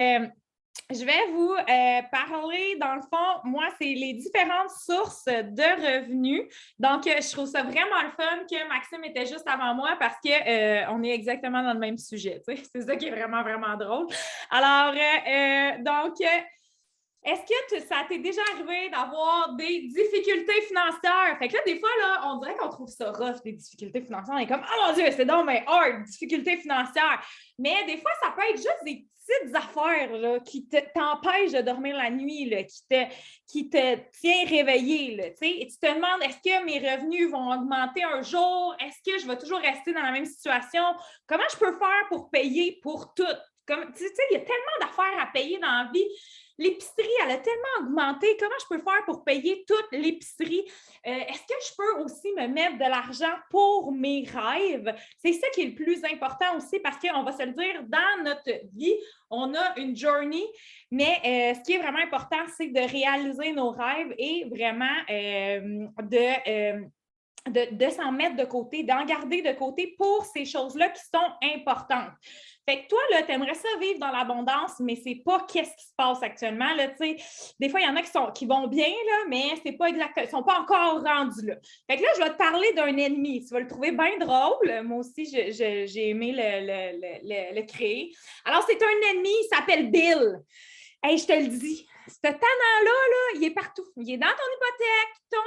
Euh, je vais vous parler, dans le fond, moi, c'est les différentes sources de revenus. Donc, je trouve ça vraiment le fun que Maxime était juste avant moi parce qu'on est exactement dans le même sujet. C'est ça qui est vraiment, vraiment drôle. Alors, est-ce que ça t'est déjà arrivé d'avoir des difficultés financières? Fait que là, des fois, là, on dirait qu'on trouve ça rough, des difficultés financières. On est comme, oh mon Dieu, c'est donc mais hard, difficultés financières. Mais des fois, ça peut être juste des petites affaires là, qui t'empêchent de dormir la nuit, là, qui te tient réveillé. Là, et tu te demandes, est-ce que mes revenus vont augmenter un jour? Est-ce que je vais toujours rester dans la même situation? Comment je peux faire pour payer pour tout? Comme, tu sais, il y a tellement d'affaires à payer dans la vie. L'épicerie, elle a tellement augmenté. Comment je peux faire pour payer toute l'épicerie? Est-ce que je peux aussi me mettre de l'argent pour mes rêves? C'est ça qui est le plus important aussi parce qu'on va se le dire, dans notre vie, on a une journey, mais ce qui est vraiment important, c'est de réaliser nos rêves et vraiment de s'en mettre de côté, d'en garder de côté pour ces choses-là qui sont importantes. Fait que toi, tu aimerais ça vivre dans l'abondance, mais c'est pas qu'est-ce qui se passe actuellement. Là, des fois, il y en a qui vont bien, là, mais c'est pas exact, ils ne sont pas encore rendus là. Fait que là, je vais te parler d'un ennemi. Tu vas le trouver bien drôle. Moi aussi, j'ai aimé le créer. Alors, c'est un ennemi, il s'appelle Bill. Hey, je te le dis, ce tannant-là, il est partout. Il est dans ton hypothèque, ton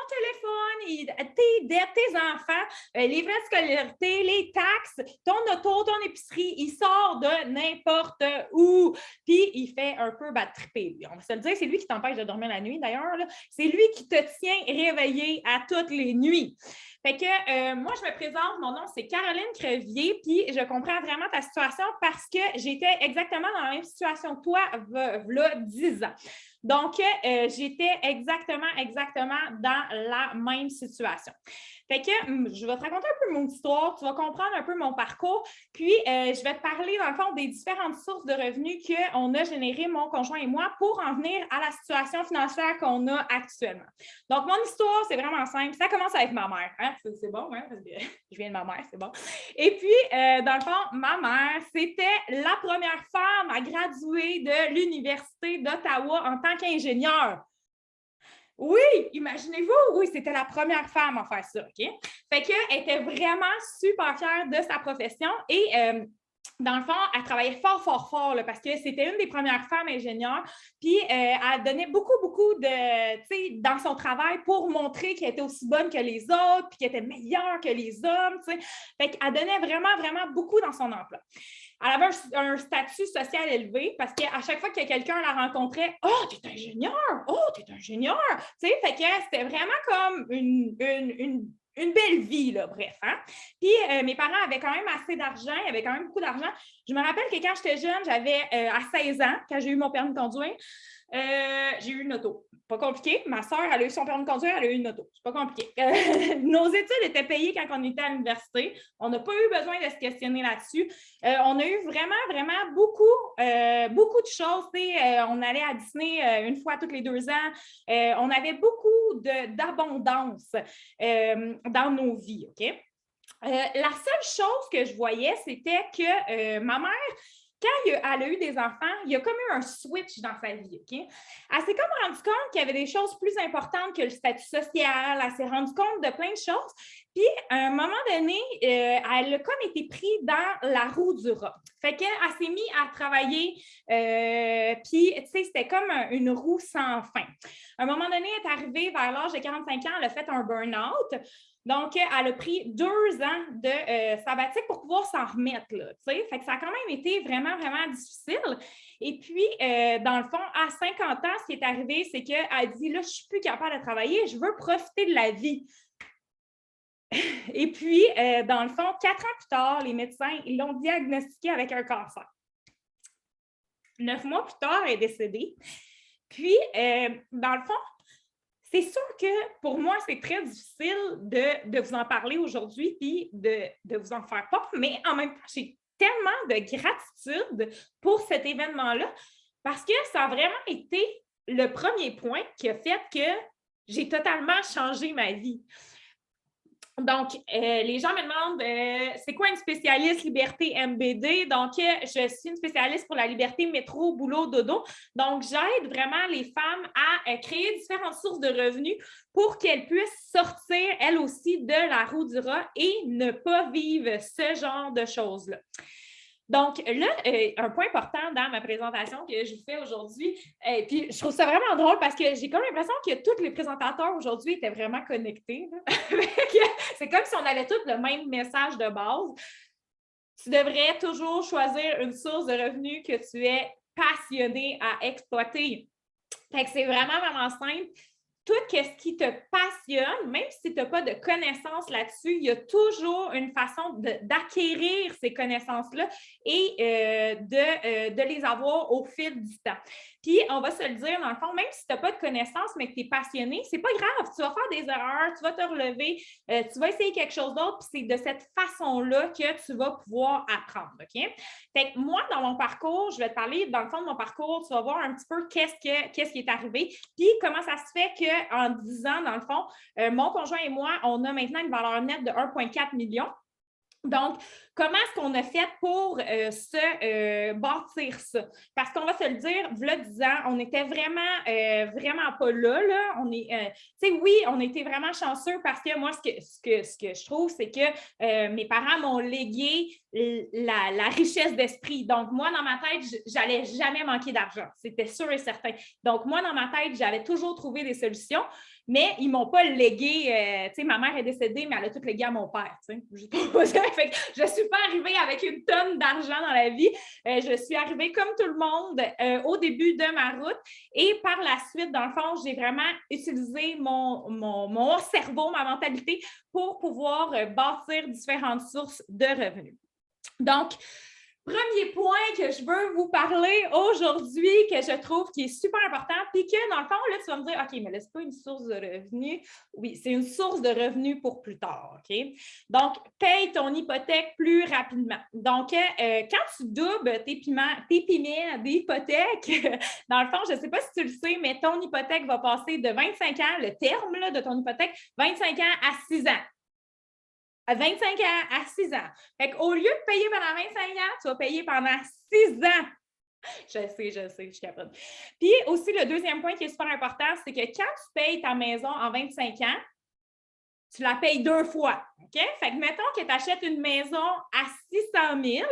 téléphone, tes dettes, tes enfants, les frais de scolarité, les taxes, ton auto, ton épicerie. Il sort de n'importe où. Puis, il fait un peu triper. On va se le dire, c'est lui qui t'empêche de dormir la nuit, d'ailleurs. C'est lui qui te tient réveillé à toutes les nuits. Fait que moi, je me présente, mon nom, c'est Caroline Crevier, puis je comprends vraiment ta situation parce que j'étais exactement dans la même situation que toi, là, 10 ans. Donc, j'étais exactement dans la même situation. Fait que je vais te raconter un peu mon histoire, tu vas comprendre un peu mon parcours, puis je vais te parler, dans le fond, des différentes sources de revenus qu'on a générées, mon conjoint et moi, pour en venir à la situation financière qu'on a actuellement. Donc, mon histoire, c'est vraiment simple. Ça commence avec ma mère. Hein? C'est bon, hein? Parce que je viens de ma mère, c'est bon. Et puis, dans le fond, ma mère, c'était la première femme à graduer de l'Université d'Ottawa en tant qu'ingénieure. Oui, imaginez-vous, oui, c'était la première femme à faire ça, OK? Fait qu'elle était vraiment super fière de sa profession et dans le fond, elle travaillait fort là, parce que c'était une des premières femmes ingénieures. Puis, elle donnait beaucoup de, dans son travail pour montrer qu'elle était aussi bonne que les autres, puis qu'elle était meilleure que les hommes, tu sais. Fait qu'elle donnait vraiment beaucoup dans son emploi. Elle avait un statut social élevé parce qu'à chaque fois que quelqu'un la rencontrait, « Oh, t'es ingénieur! Oh, t'es ingénieur! » Tu sais, fait que c'était vraiment comme une belle vie, là, bref. Hein? Puis, mes parents avaient quand même assez d'argent, il y avait quand même beaucoup d'argent. Je me rappelle que quand j'étais jeune, j'avais à 16 ans, quand j'ai eu mon permis de conduire, j'ai eu une auto. Pas compliqué. Ma soeur, elle a eu son permis de conduire, elle a eu une auto. C'est pas compliqué. Nos études étaient payées quand on était à l'université. On n'a pas eu besoin de se questionner là-dessus. On a eu vraiment beaucoup de choses. On allait à Disney une fois tous les 2 ans. On avait beaucoup d'abondance dans nos vies. OK? La seule chose que je voyais, c'était que ma mère, quand elle a eu des enfants, il y a comme eu un switch dans sa vie. Okay? Elle s'est comme rendue compte qu'il y avait des choses plus importantes que le statut social. Elle s'est rendue compte de plein de choses. Puis, à un moment donné, elle a comme été prise dans la roue du rat. Fait qu'elle s'est mise à travailler. Puis, tu sais, c'était comme une roue sans fin. À un moment donné, elle est arrivée vers l'âge de 45 ans, elle a fait un burn-out. Donc, elle a pris 2 ans de sabbatique pour pouvoir s'en remettre. Là, fait que ça a quand même été vraiment difficile. Et puis, dans le fond, à 50 ans, ce qui est arrivé, c'est qu'elle a dit, là, je ne suis plus capable de travailler, je veux profiter de la vie. Et puis, dans le fond, 4 ans plus tard, les médecins ils l'ont diagnostiqué avec un cancer. 9 mois plus tard, elle est décédée. Puis, dans le fond, c'est sûr que pour moi, c'est très difficile de vous en parler aujourd'hui puis de vous en faire part, mais en même temps, j'ai tellement de gratitude pour cet événement-là parce que ça a vraiment été le premier point qui a fait que j'ai totalement changé ma vie. Donc, les gens me demandent c'est quoi une spécialiste liberté MBD? Donc, je suis une spécialiste pour la liberté métro, boulot, dodo. Donc, j'aide vraiment les femmes à créer différentes sources de revenus pour qu'elles puissent sortir, elles aussi, de la roue du rat et ne pas vivre ce genre de choses-là. Donc, là, un point important dans ma présentation que je vous fais aujourd'hui, puis je trouve ça vraiment drôle parce que j'ai comme l'impression que tous les présentateurs aujourd'hui étaient vraiment connectés. C'est comme si on avait tous le même message de base. Tu devrais toujours choisir une source de revenus que tu es passionné à exploiter. Fait que c'est vraiment, vraiment simple. Tout ce qui te passionne, même si tu n'as pas de connaissances là-dessus, il y a toujours une façon d'acquérir ces connaissances-là et de les avoir au fil du temps. Puis, on va se le dire, dans le fond, même si tu n'as pas de connaissances, mais que tu es passionné, c'est pas grave. Tu vas faire des erreurs, tu vas te relever, tu vas essayer quelque chose d'autre, puis c'est de cette façon-là que tu vas pouvoir apprendre. OK? Fait que moi, dans mon parcours, je vais te parler, dans le fond de mon parcours, tu vas voir un petit peu qu'est-ce qui est arrivé, puis comment ça se fait qu'en 10 ans, dans le fond, mon conjoint et moi, on a maintenant une valeur nette de 1,4 million. Donc, comment est-ce qu'on a fait pour se bâtir ça? Parce qu'on va se le dire, v'là 10 ans, on n'était vraiment pas là. On est, tu sais, oui, on a été vraiment chanceux parce que moi, ce que je trouve, c'est que mes parents m'ont légué la richesse d'esprit. Donc, moi, dans ma tête, j'allais jamais manquer d'argent. C'était sûr et certain. Donc, moi, dans ma tête, j'avais toujours trouvé des solutions. Mais ils ne m'ont pas légué, tu sais, ma mère est décédée, mais elle a tout légué à mon père, tu sais. Fait que je ne suis pas arrivée avec une tonne d'argent dans la vie. Je suis arrivée comme tout le monde au début de ma route et par la suite, dans le fond, j'ai vraiment utilisé mon cerveau, ma mentalité pour pouvoir bâtir différentes sources de revenus. Donc, premier point que je veux vous parler aujourd'hui, que je trouve qui est super important, puis que dans le fond, là, tu vas me dire, OK, mais là, ce n'est pas une source de revenus. Oui, c'est une source de revenus pour plus tard, OK? Donc, paye ton hypothèque plus rapidement. Donc, quand tu doubles tes paiements d'hypothèque, dans le fond, je ne sais pas si tu le sais, mais ton hypothèque va passer de 25 ans, le terme là, de ton hypothèque, 25 ans à 6 ans. À 25 ans, à 6 ans. Fait qu'au lieu de payer pendant 25 ans, tu vas payer pendant 6 ans. Je sais, je suis capable. Puis aussi, le deuxième point qui est super important, c'est que quand tu payes ta maison en 25 ans, tu la payes 2 fois. OK? Fait que mettons que tu achètes une maison à 600 000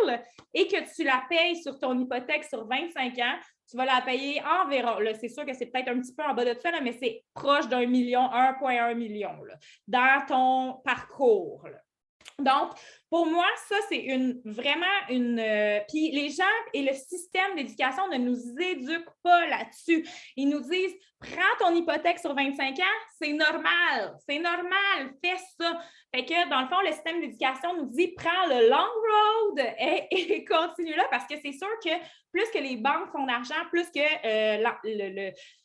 et que tu la payes sur ton hypothèque sur 25 ans, tu vas la payer environ. Là, c'est sûr que c'est peut-être un petit peu en bas de ça, là, mais c'est proche d'1 million, 1,1 million là, dans ton parcours. Là. Donc, pour moi, ça, c'est vraiment une... puis les gens et le système d'éducation ne nous éduquent pas là-dessus. Ils nous disent, prends ton hypothèque sur 25 ans, c'est normal, fais ça. Fait que, dans le fond, le système d'éducation nous dit, prends le long road et continue là, parce que c'est sûr que plus que les banques font d'argent, plus que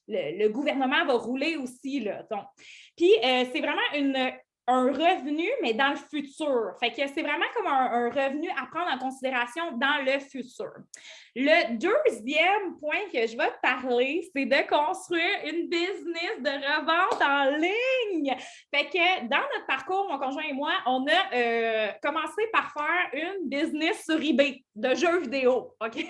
le gouvernement va rouler aussi. Là, donc. Puis, c'est vraiment un revenu, mais dans le futur. Fait que c'est vraiment comme un revenu à prendre en considération dans le futur. Le deuxième point que je vais te parler, c'est de construire une business de revente en ligne. Fait que dans notre parcours, mon conjoint et moi, on a commencé par faire une business sur eBay de jeux vidéo. OK?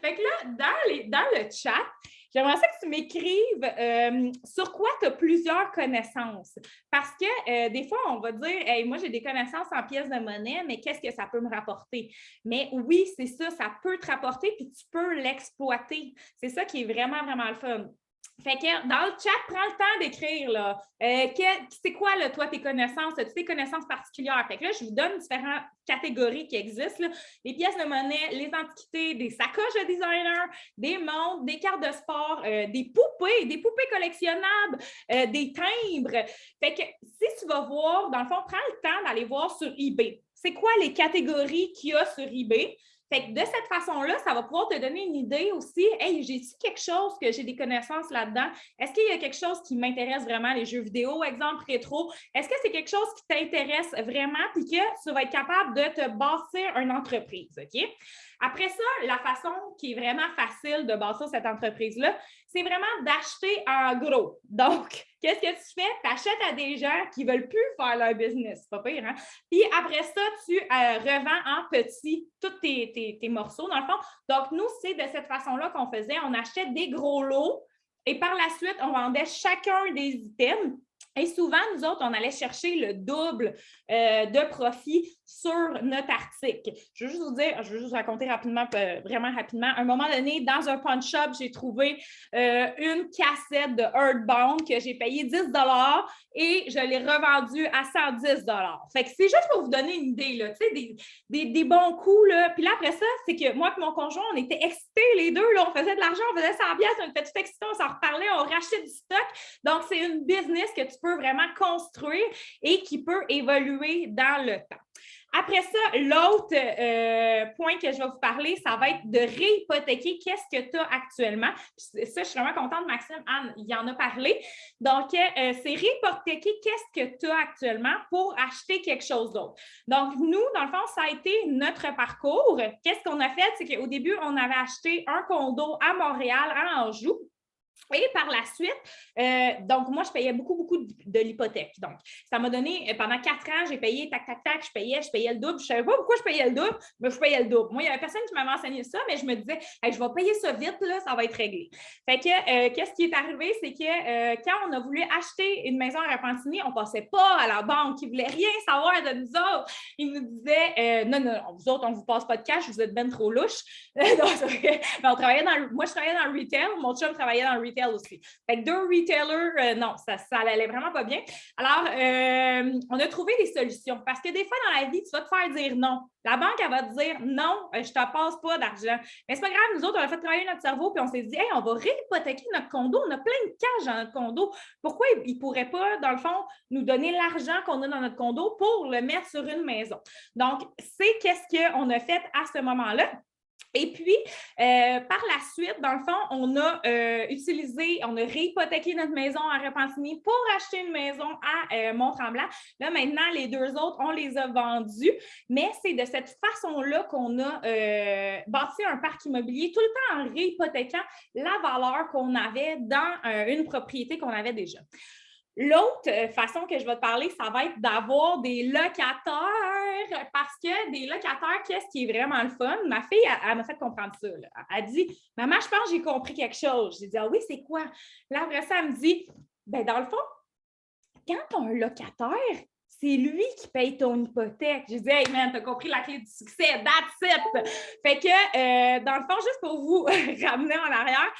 Fait que là, dans le chat, j'aimerais ça que tu m'écrives sur quoi tu as plusieurs connaissances. Parce que des fois, on va dire hey, moi, j'ai des connaissances en pièces de monnaie, mais qu'est-ce que ça peut me rapporter? Mais oui, c'est ça peut te rapporter, puis tu peux l'exploiter. C'est ça qui est vraiment, vraiment le fun. Fait que dans le chat, prends le temps d'écrire, là. C'est quoi, là, toi, tes connaissances? As-tu des connaissances particulières? Fait que là, je vous donne différentes catégories qui existent, là. Les pièces de monnaie, les antiquités, des sacoches de designer, des montres, des cartes de sport, des poupées collectionnables, des timbres. Fait que si tu vas voir, dans le fond, prends le temps d'aller voir sur eBay. C'est quoi les catégories qu'il y a sur eBay? Fait que de cette façon-là, ça va pouvoir te donner une idée aussi. Hey, j'ai-tu quelque chose que j'ai des connaissances là-dedans? Est-ce qu'il y a quelque chose qui m'intéresse vraiment, les jeux vidéo, exemple rétro? Est-ce que c'est quelque chose qui t'intéresse vraiment puis que tu vas être capable de te bâtir une entreprise? OK? Après ça, la façon qui est vraiment facile de bâtir cette entreprise-là, c'est vraiment d'acheter en gros. Donc, qu'est-ce que tu fais? Tu achètes à des gens qui ne veulent plus faire leur business. C'est pas pire, hein? Puis après ça, tu revends en petits tous tes morceaux, dans le fond. Donc, nous, c'est de cette façon-là qu'on faisait. On achetait des gros lots et par la suite, on vendait chacun des items. Et souvent, nous autres, on allait chercher le double de profit sur notre article. Je veux juste vous dire, je veux juste raconter rapidement, vraiment rapidement. À un moment donné, dans un pawn shop, j'ai trouvé une cassette de Earthbound que j'ai payé 10 et je l'ai revendue à 110 Fait que c'est juste pour vous donner une idée, là, tu sais, des bons coups. Là. Puis là, après ça, c'est que moi et mon conjoint, on était excités les deux. Là, on faisait de l'argent, on faisait 100 piastres, on était tout excités, on s'en reparlait, on rachetait du stock. Donc, c'est une business que tu peux vraiment construire et qui peut évoluer dans le temps. Après ça, l'autre point que je vais vous parler, ça va être de réhypothéquer qu'est-ce que tu as actuellement. Puis ça, je suis vraiment contente, Maxime, Anne, il en a parlé. Donc, c'est réhypothéquer qu'est-ce que tu as actuellement pour acheter quelque chose d'autre. Donc, nous, dans le fond, ça a été notre parcours. Qu'est-ce qu'on a fait? C'est qu'au début, on avait acheté un condo à Montréal, à Anjou. Et par la suite, donc moi, je payais beaucoup de l'hypothèque. Donc, ça m'a donné, pendant 4 ans, j'ai payé, tac, je payais le double. Je ne savais pas pourquoi je payais le double, mais je payais le double. Moi, il n'y avait personne qui m'avait enseigné ça, mais je me disais, hey, je vais payer ça vite, là, ça va être réglé. Fait que, qu'est-ce qui est arrivé, c'est que quand on a voulu acheter une maison à Repentigny, on ne passait pas à la banque. Ils ne voulaient rien savoir de nous autres. Ils nous disaient, non, vous autres, on ne vous passe pas de cash, vous êtes ben trop louches. Donc, on travaillait moi, je travaillais dans le retail, mon chum travaillait dans le retail aussi. Fait que 2 retailers, non, ça allait vraiment pas bien. Alors, on a trouvé des solutions parce que des fois dans la vie, tu vas te faire dire non. La banque, elle va te dire non, je te passe pas d'argent. Mais c'est pas grave, nous autres, on a fait travailler notre cerveau puis on s'est dit, hey, on va réhypothéquer notre condo. On a plein de cash dans notre condo. Pourquoi ils ne pourraient pas, dans le fond, nous donner l'argent qu'on a dans notre condo pour le mettre sur une maison? Donc, c'est qu'est-ce qu'on a fait à ce moment-là. Et puis, par la suite, dans le fond, on a on a réhypothéqué notre maison à Repentigny pour acheter une maison à Mont-Tremblant. Là, maintenant, les 2 autres, on les a vendus, mais c'est de cette façon-là qu'on a bâti un parc immobilier tout le temps en réhypothéquant la valeur qu'on avait dans une propriété qu'on avait déjà. L'autre façon que je vais te parler, ça va être d'avoir des locataires parce que des locataires, qu'est-ce qui est vraiment le fun? Ma fille, elle m'a fait comprendre ça. Là. Elle dit, maman, je pense que j'ai compris quelque chose. J'ai dit, ah oui, c'est quoi? Là, après ça, elle me dit, ben dans le fond, quand tu as un locataire, c'est lui qui paye ton hypothèque. J'ai dit, hey man, t'as compris la clé du succès, that's it! Fait que, dans le fond, juste pour vous ramener en arrière,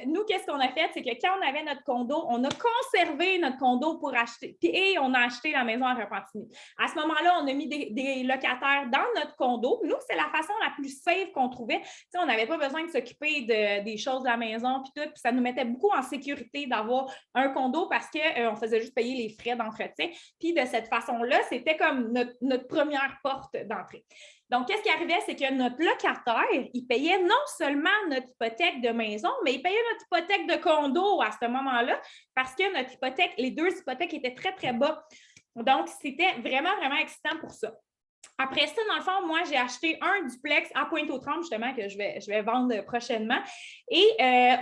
nous, qu'est-ce qu'on a fait? C'est que quand on avait notre condo, on a conservé notre condo pour acheter, et on a acheté la maison à Repentigny. À ce moment-là, on a mis des locataires dans notre condo. Nous, c'est la façon la plus safe qu'on trouvait. T'sais, on n'avait pas besoin de s'occuper des choses de la maison, puis tout, puis ça nous mettait beaucoup en sécurité d'avoir un condo parce qu'on faisait juste payer les frais d'entretien. Puis de cette façon-là, c'était comme notre première porte d'entrée. Donc, qu'est-ce qui arrivait? C'est que notre locataire, il payait non seulement notre hypothèque de maison, mais il payait notre hypothèque de condo à ce moment-là parce que notre hypothèque, les 2 hypothèques étaient très, très bas. Donc, c'était vraiment, vraiment excitant pour ça. Après ça, dans le fond, moi, j'ai acheté un duplex à Pointe-aux-Trembles, justement, que je vais vendre prochainement. Et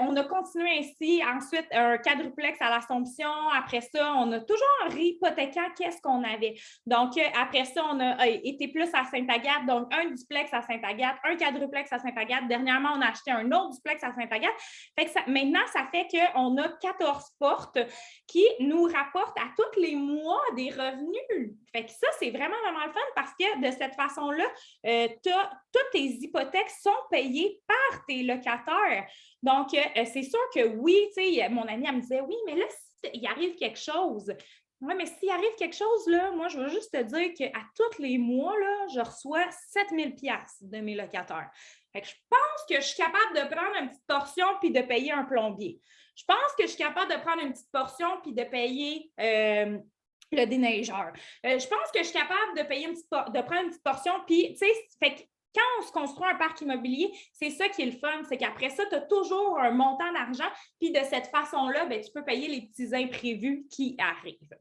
on a continué ainsi. Ensuite, un quadruplex à l'Assomption. Après ça, on a toujours réhypothéquant qu'est-ce qu'on avait. Donc, après ça, on a été plus à Sainte-Agathe. Donc, un duplex à Sainte-Agathe, un quadruplex à Sainte-Agathe. Dernièrement, on a acheté un autre duplex à Sainte-Agathe. Fait que maintenant, ça fait qu'on a 14 portes qui nous rapportent à tous les mois des revenus. Fait que ça, c'est vraiment, vraiment le fun parce que de cette façon-là, toutes tes hypothèques sont payées par tes locataires. Donc, c'est sûr que oui, tu sais, mon amie, elle me disait, oui, mais là, il arrive quelque chose. Oui, mais s'il arrive quelque chose, là, moi, je veux juste te dire qu'à tous les mois, là, je reçois 7 000 $ de mes locataires. Fait que je pense que je suis capable de prendre une petite portion puis de payer un plombier. Je pense que je suis capable de prendre une petite portion puis de payer le déneigeur. Je pense que je suis capable de prendre une petite portion, puis, tu sais, fait que quand on se construit un parc immobilier, c'est ça qui est le fun, c'est qu'après ça, tu as toujours un montant d'argent, puis de cette façon-là, ben, tu peux payer les petits imprévus qui arrivent.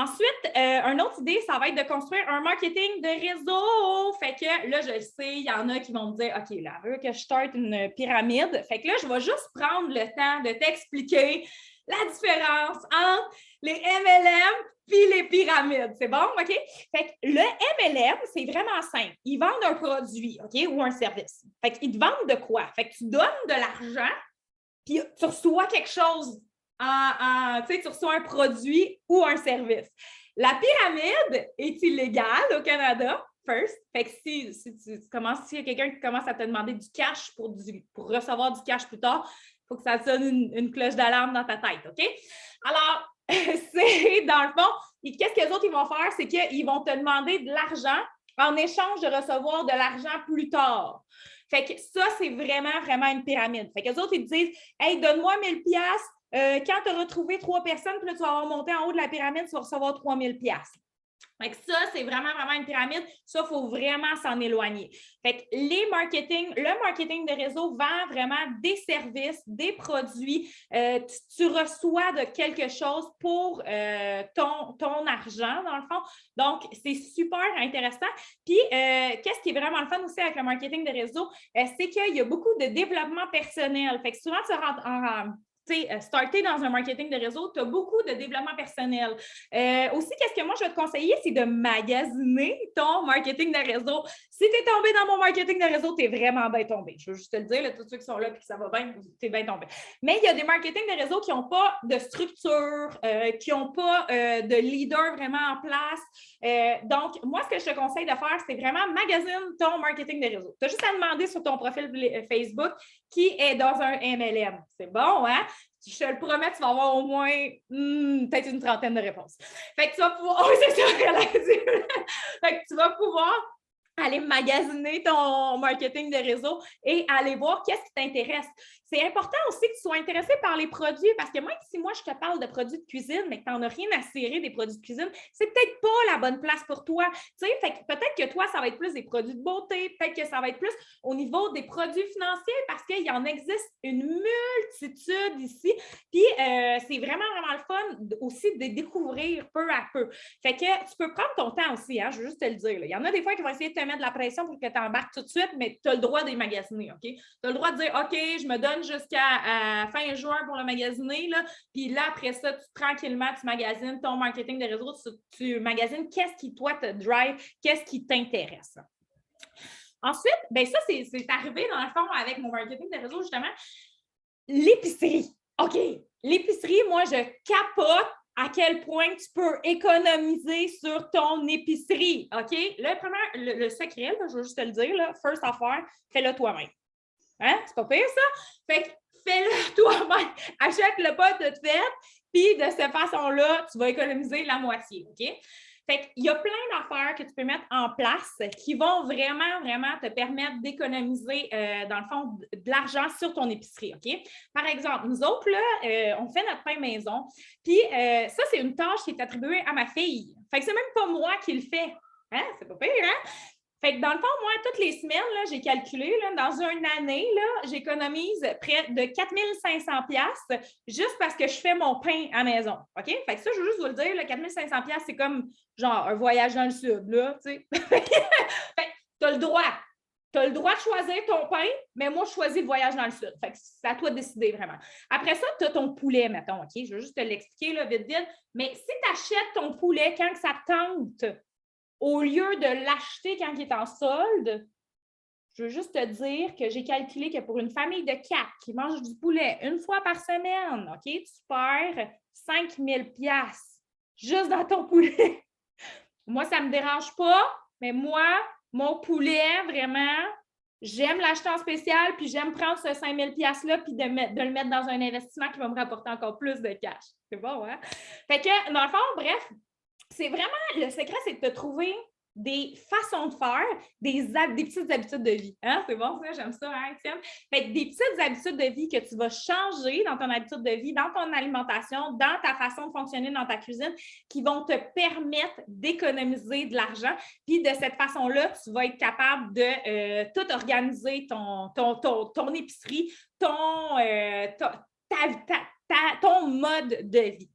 Ensuite, une autre idée, ça va être de construire un marketing de réseau. Fait que là, je le sais, il y en a qui vont me dire, OK, là, veut que je starte une pyramide. Fait que là, je vais juste prendre le temps de t'expliquer la différence entre les MLM puis les pyramides. C'est bon? OK? Fait que le MLM, c'est vraiment simple. Ils vendent un produit, OK, ou un service. Fait qu'ils te vendent de quoi? Fait que tu donnes de l'argent, puis tu reçois quelque chose. Tu reçois un produit ou un service. La pyramide est illégale au Canada, first. Fait que s'il y a quelqu'un qui commence à te demander du cash pour recevoir du cash plus tard, il faut que ça sonne une cloche d'alarme dans ta tête, OK? Alors, c'est dans le fond, qu'est-ce que les autres ils vont faire? C'est qu'ils vont te demander de l'argent en échange de recevoir de l'argent plus tard. Fait que ça, c'est vraiment, vraiment une pyramide. Fait que les autres, ils te disent, hey, donne-moi 1000 piastres. Quand tu as retrouvé 3 personnes, puis là, tu vas avoir monté en haut de la pyramide, tu vas recevoir 3000 piastres. Fait que ça, c'est vraiment, vraiment une pyramide. Ça, il faut vraiment s'en éloigner. Fait que le marketing de réseau vend vraiment des services, des produits. Tu reçois de quelque chose pour ton argent, dans le fond. Donc, c'est super intéressant. Puis, qu'est-ce qui est vraiment le fun aussi avec le marketing de réseau? C'est qu'il y a beaucoup de développement personnel. Fait que souvent, tu rentres starter dans un marketing de réseau, tu as beaucoup de développement personnel. Aussi, qu'est-ce que moi, je vais te conseiller, c'est de magasiner ton marketing de réseau. Si tu es tombé dans mon marketing de réseau, tu es vraiment bien tombé. Je veux juste te le dire, là, tous ceux qui sont là et que ça va bien, tu es bien tombé. Mais il y a des marketings de réseau qui n'ont pas de structure, qui n'ont pas de leader vraiment en place. Donc, moi, ce que je te conseille de faire, c'est vraiment magasine ton marketing de réseau. Tu as juste à demander sur ton profil Facebook qui est dans un MLM. C'est bon, hein? Je te le promets, tu vas avoir au moins peut-être une trentaine de réponses. Fait que tu vas pouvoir. Oh, c'est ça qu'elle a dit. Fait que tu vas pouvoir aller magasiner ton marketing de réseau et aller voir qu'est-ce qui t'intéresse. C'est important aussi que tu sois intéressé par les produits parce que même si moi, je te parle de produits de cuisine, mais que tu n'en as rien à cirer des produits de cuisine, c'est peut-être pas la bonne place pour toi. Tu sais, fait que peut-être que toi, ça va être plus des produits de beauté, peut-être que ça va être plus au niveau des produits financiers parce qu'il y en existe une multitude ici. Puis, c'est vraiment, vraiment le fun aussi de découvrir peu à peu. Fait que tu peux prendre ton temps aussi, hein, je veux juste te le dire. Là. Il y en a des fois qui vont essayer de te mettre de la pression pour que tu embarques tout de suite, mais tu as le droit de les magasiner, OK? Tu as le droit de dire, OK, je me donne jusqu'à fin juin pour le magasiner, là, puis là, après ça, tranquillement, tu magasines ton marketing de réseau, tu magasines qu'est-ce qui, toi, te drive, qu'est-ce qui t'intéresse. Ensuite, bien ça, c'est arrivé dans le fond avec mon marketing de réseau, justement. L'épicerie. OK, l'épicerie, moi, je capote à quel point tu peux économiser sur ton épicerie. OK? Le secret, là, je veux juste te le dire, là, first affaire, fais-le toi-même. Hein? C'est pas pire, ça? Fait que fais-le toi-même. Achète-le pas tout fait, puis de cette façon-là, tu vas économiser la moitié. OK? Fait qu'il y a plein d'affaires que tu peux mettre en place qui vont vraiment, vraiment te permettre d'économiser, dans le fond, de l'argent sur ton épicerie, OK? Par exemple, nous autres, là, on fait notre pain maison, puis ça, c'est une tâche qui est attribuée à ma fille. Fait que c'est même pas moi qui le fais. Hein? C'est pas pire, hein? Fait que dans le fond, moi, toutes les semaines, là, j'ai calculé, là, dans une année, là, j'économise près de 4500 $ juste parce que je fais mon pain à maison. OK? Fait que ça, je veux juste vous le dire, le 4500 $, c'est comme genre un voyage dans le sud, là, tu sais. Fait que tu as le droit. Tu as le droit de choisir ton pain, mais moi, je choisis le voyage dans le sud. Fait que c'est à toi de décider vraiment. Après ça, tu as ton poulet, mettons, OK? Je veux juste te l'expliquer, là, vite, vite. Mais si tu achètes ton poulet quand ça tente, au lieu de l'acheter quand il est en solde, je veux juste te dire que j'ai calculé que pour une famille de 4 qui mange du poulet une fois par semaine, OK, tu perds 5000 $ juste dans ton poulet. Moi, ça ne me dérange pas, mais moi, mon poulet, vraiment, j'aime l'acheter en spécial, puis j'aime prendre ce 5000 $ puis de le mettre dans un investissement qui va me rapporter encore plus de cash. C'est bon, hein? Fait que, dans le fond, bref, c'est vraiment, le secret, c'est de te trouver des façons de faire, des petites habitudes de vie. Hein? C'est bon, ça? J'aime ça, hein, Étienne? Fait que des petites habitudes de vie que tu vas changer dans ton habitude de vie, dans ton alimentation, dans ta façon de fonctionner dans ta cuisine, qui vont te permettre d'économiser de l'argent. Puis de cette façon-là, tu vas être capable de tout organiser, ton épicerie, ton mode de vie.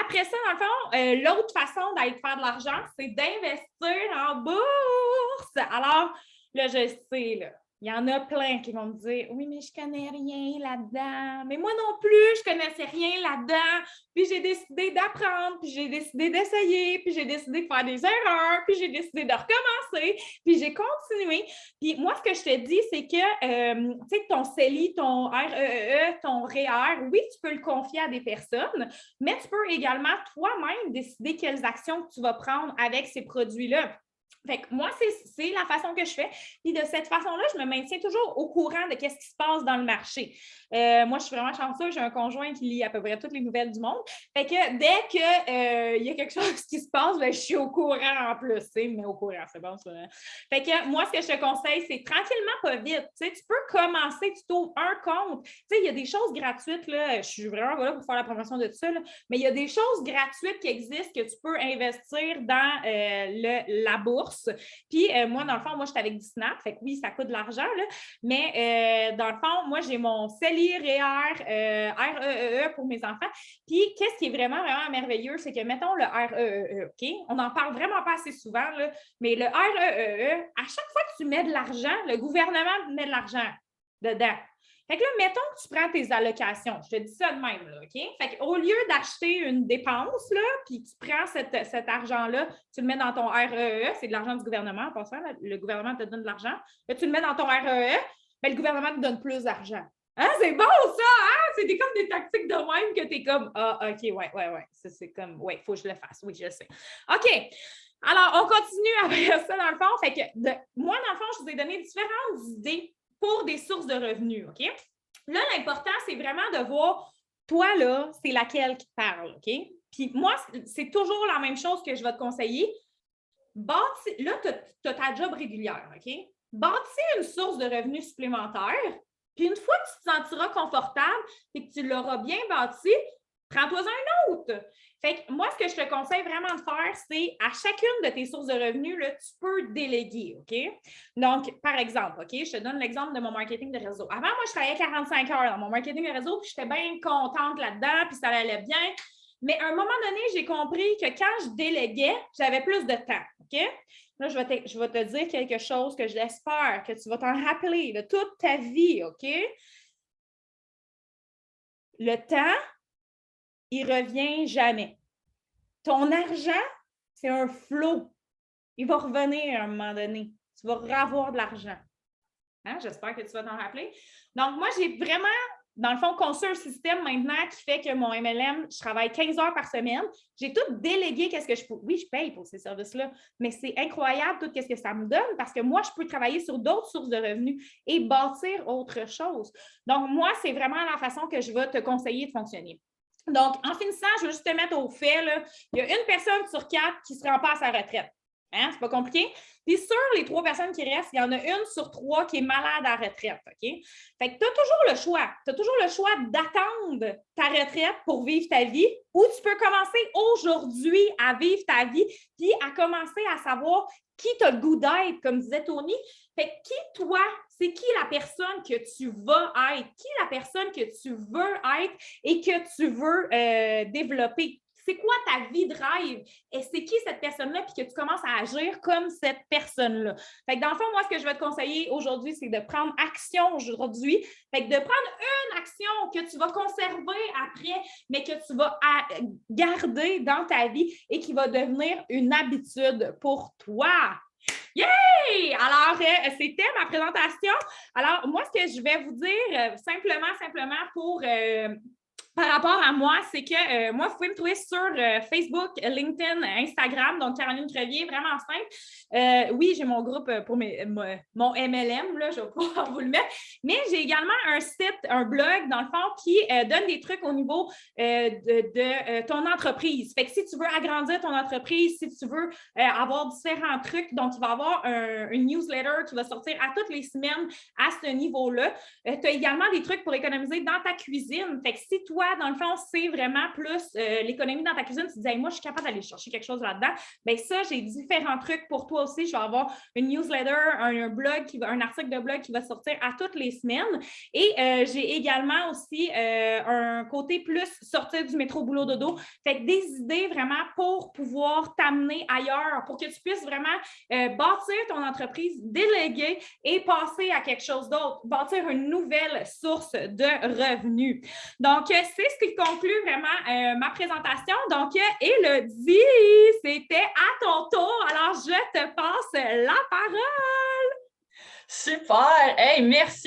Après ça, dans le fond, l'autre façon d'aller faire de l'argent, c'est d'investir en bourse. Alors, là, je sais, là, il y en a plein qui vont me dire « Oui, mais je connais rien là-dedans. » Mais moi non plus, je connaissais rien là-dedans. Puis j'ai décidé d'apprendre, puis j'ai décidé d'essayer, puis j'ai décidé de faire des erreurs, puis j'ai décidé de recommencer, puis j'ai continué. Puis moi, ce que je te dis, c'est que, tu sais, ton CELI, ton REE, ton REER, oui, tu peux le confier à des personnes, mais tu peux également toi-même décider quelles actions tu vas prendre avec ces produits-là. Fait que moi, c'est la façon que je fais. Puis de cette façon-là, je me maintiens toujours au courant de ce qui se passe dans le marché. Moi, je suis vraiment chanceuse. J'ai un conjoint qui lit à peu près toutes les nouvelles du monde. Fait que dès qu'il y a quelque chose qui se passe, bien, je suis au courant en plus. Mais au courant, c'est bon, ça. Fait que moi, ce que je te conseille, c'est tranquillement, pas vite. Tu sais, tu peux commencer, tu t'ouvres un compte. Tu sais, il y a des choses gratuites, là. Je suis vraiment là pour faire la promotion de tout ça, là. Mais il y a des choses gratuites qui existent que tu peux investir dans la bourse. Puis moi, dans le fond, moi, je suis avec du Snap. Fait que oui, ça coûte de l'argent, là. Mais dans le fond, moi, j'ai mon CELI, REER, REE pour mes enfants. Puis qu'est-ce qui est vraiment, vraiment merveilleux, c'est que, mettons, le REE, OK? On n'en parle vraiment pas assez souvent, là, mais le REE, à chaque fois que tu mets de l'argent, le gouvernement met de l'argent dedans. Fait que là, mettons que tu prends tes allocations. Je te dis ça de même, là, OK? Fait qu'au lieu d'acheter une dépense, là, puis tu prends cet argent-là, tu le mets dans ton REE, c'est de l'argent du gouvernement en passant, là, le gouvernement te donne de l'argent. Là, tu le mets dans ton REE, bien, le gouvernement te donne plus d'argent. Hein? C'est bon, ça! Hein? C'est comme des tactiques de même que tu es comme, ah, OK, ouais. C'est comme, ouais, il faut que je le fasse. Oui, je le sais. OK. Alors, on continue avec ça dans le fond. Fait que moi, dans le fond, je vous ai donné différentes idées pour des sources de revenus, OK? Là, l'important, c'est vraiment de voir, toi, là, c'est laquelle qui te parle, OK? Puis moi, c'est toujours la même chose que je vais te conseiller. Là, tu as ta job régulière, OK? Bâtis une source de revenus supplémentaire, puis une fois que tu te sentiras confortable et que tu l'auras bien bâti, prends-toi un autre. Fait que moi, ce que je te conseille vraiment de faire, c'est à chacune de tes sources de revenus, là, tu peux déléguer, OK? Donc, par exemple, OK, je te donne l'exemple de mon marketing de réseau. Avant, moi, je travaillais 45 heures dans mon marketing de réseau, puis j'étais bien contente là-dedans, puis ça allait bien. Mais à un moment donné, j'ai compris que quand je déléguais, j'avais plus de temps, OK? Là, je vais te dire quelque chose que j'espère que tu vas t'en rappeler de toute ta vie, OK? Le temps, il ne revient jamais. Ton argent, c'est un flot. Il va revenir à un moment donné. Tu vas avoir de l'argent. Hein? J'espère que tu vas t'en rappeler. Donc, moi, j'ai vraiment, dans le fond, conçu un système maintenant qui fait que mon MLM, je travaille 15 heures par semaine. J'ai tout délégué qu'est-ce que je peux. Oui, je paye pour ces services-là, mais c'est incroyable tout ce que ça me donne parce que moi, je peux travailler sur d'autres sources de revenus et bâtir autre chose. Donc, moi, c'est vraiment la façon que je vais te conseiller de fonctionner. Donc, en finissant, je veux juste te mettre au fait, là, il y a une personne sur 4 qui se rend pas à sa retraite. Hein? C'est pas compliqué. Puis sur les 3 personnes qui restent, il y en a une sur 3 qui est malade à la retraite. OK? Fait que tu as toujours le choix. Tu as toujours le choix d'attendre ta retraite pour vivre ta vie ou tu peux commencer aujourd'hui à vivre ta vie puis à commencer à savoir qui tu as le goût d'être, comme disait Tony. Fait que qui, toi, c'est qui la personne que tu vas être? Qui la personne que tu veux être et que tu veux développer? C'est quoi ta vie de rêve? Et c'est qui cette personne-là? Puis que tu commences à agir comme cette personne-là. Fait que dans le fond, moi, ce que je vais te conseiller aujourd'hui, c'est de prendre action aujourd'hui. Fait que de prendre une action que tu vas conserver après, mais que tu vas garder dans ta vie et qui va devenir une habitude pour toi. Yay! Alors, c'était ma présentation. Alors, moi, ce que je vais vous dire, simplement pour... par rapport à moi, c'est que moi, vous pouvez me trouver sur Facebook, LinkedIn, Instagram, donc Caroline Crevier, vraiment simple. Oui, j'ai mon groupe pour mon MLM, là, je vais pouvoir vous le mettre, mais j'ai également un site, un blog, dans le fond, qui donne des trucs au niveau de ton entreprise. Fait que si tu veux agrandir ton entreprise, si tu veux avoir différents trucs, donc il va y avoir une newsletter qui va sortir à toutes les semaines à ce niveau-là. Tu as également des trucs pour économiser dans ta cuisine. Fait que si toi, toi, dans le fond, c'est vraiment plus l'économie dans ta cuisine, tu te dis, hey, moi, je suis capable d'aller chercher quelque chose là-dedans, bien ça, j'ai différents trucs pour toi aussi. Je vais avoir une newsletter, un blog, un article de blog qui va sortir à toutes les semaines. Et j'ai également aussi un côté plus sortir du métro boulot dodo. Fait que des idées vraiment pour pouvoir t'amener ailleurs, pour que tu puisses vraiment bâtir ton entreprise, déléguer et passer à quelque chose d'autre, bâtir une nouvelle source de revenus. Donc, c'est ce qui conclut vraiment ma présentation. Donc, Élodie, c'était à ton tour. Alors, je te passe la parole. Super! Hey, merci!